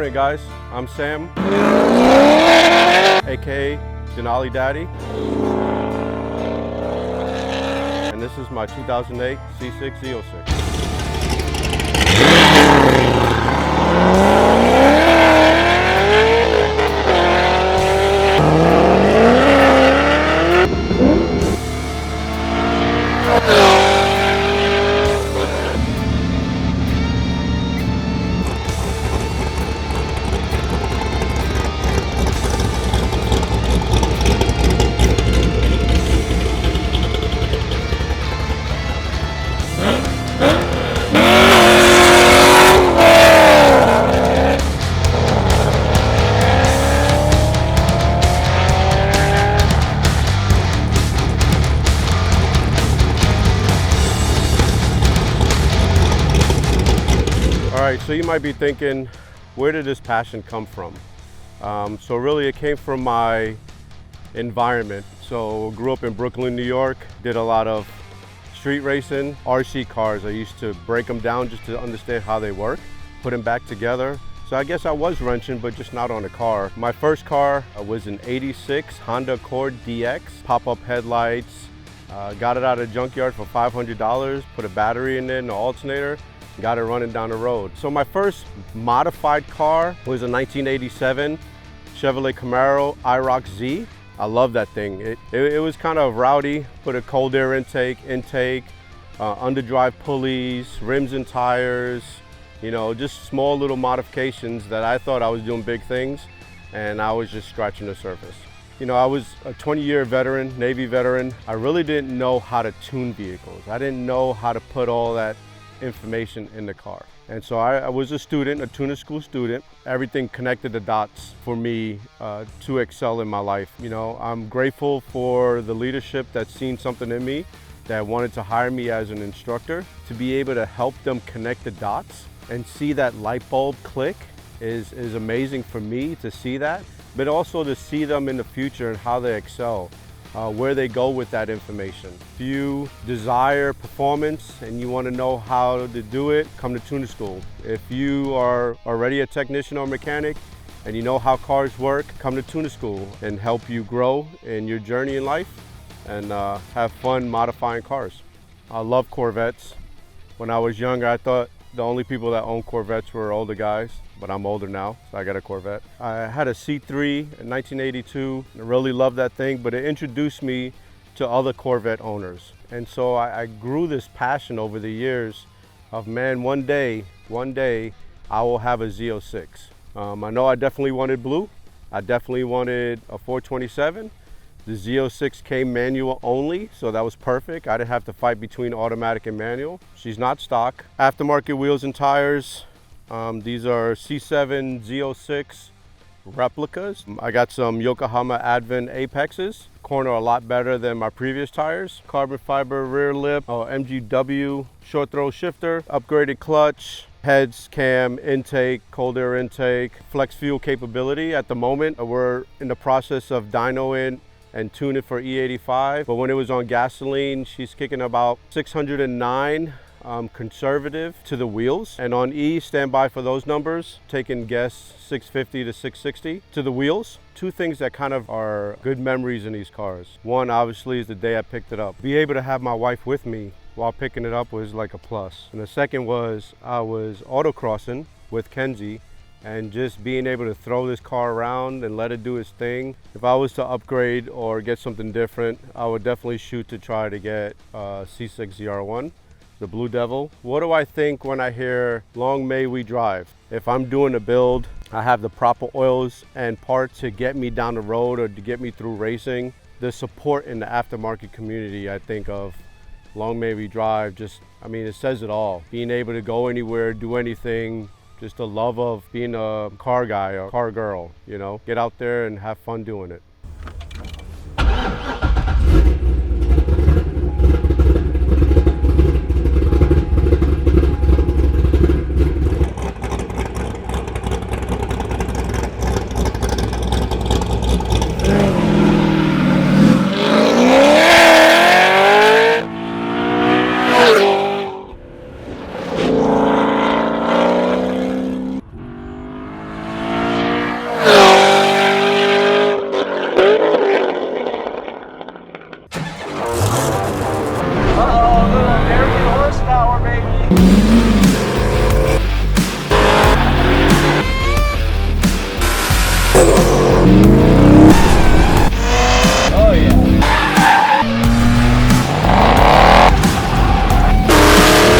morning, guys. I'm Sam, aka Denali Daddy, and this is my 2008 C6 ZO6. All right, so you might be thinking, where did this passion come from? So really it came from my environment. So grew up in Brooklyn, New York, did a lot of street racing, RC cars. I used to break them down just to understand how they work, put them back together. So I guess I was wrenching, but just not on a car. My first car was an '86 Honda Accord DX, pop-up headlights. Got it out of the junkyard for $500, put a battery in it and an alternator, got it running down the road. So my first modified car was a 1987 Chevrolet Camaro IROC Z. I love that thing. It was kind of rowdy, put a cold air intake, underdrive pulleys, rims and tires, you know, just small little modifications that I thought I was doing big things, and I was just scratching the surface. You know, I was a 20-year veteran, Navy veteran. I really didn't know how to tune vehicles. I didn't know how to put all that information in the car. And so I was a student, a Tuner School student. Everything connected the dots for me to excel in my life. You know, I'm grateful for the leadership that's seen something in me, that wanted to hire me as an instructor. To be able to help them connect the dots and see that light bulb click is amazing for me to see that, but also to see them in the future and how they excel. Where they go with that information. If you desire performance and you want to know how to do it, come to Tuner School. If you are already a technician or mechanic and you know how cars work, come to Tuner School and help you grow in your journey in life and have fun modifying cars. I love Corvettes. When I was younger, I thought the only people that owned Corvettes were older guys, but I'm older now, so I got a Corvette. I had a C3 in 1982. I really loved that thing, but it introduced me to other Corvette owners. And so I grew this passion over the years of, man, one day, I will have a ZO6. I know I definitely wanted blue. I definitely wanted a 427. The ZO6 came manual only, so that was perfect. I didn't have to fight between automatic and manual. She's not stock. Aftermarket wheels and tires. These are C7 ZO6 replicas. I got some Yokohama Advent Apexes. Corner a lot better than my previous tires. Carbon fiber rear lip, MGW short throw shifter, upgraded clutch, heads, cam, intake, cold air intake, flex fuel capability. At the moment, we're in the process of dynoing and tune it for E85. But when it was on gasoline, she's kicking about 609 conservative to the wheels. And on E, stand by for those numbers, taking guess 650 to 660 to the wheels. Two things that kind of are good memories in these cars. One, obviously, is the day I picked it up. Be able to have my wife with me while picking it up was like a plus. And the second was, I was autocrossing with Kenzie, and just being able to throw this car around and let it do its thing. If I was to upgrade or get something different, I would definitely shoot to try to get C6 ZR1, the Blue Devil. What do I think when I hear long may we drive? If I'm doing a build, I have the proper oils and parts to get me down the road or to get me through racing. The support in the aftermarket community, I think of long may we drive, just, I mean, it says it all. Being able to go anywhere, do anything, just the love of being a car guy or car girl, you know, get out there and have fun doing it.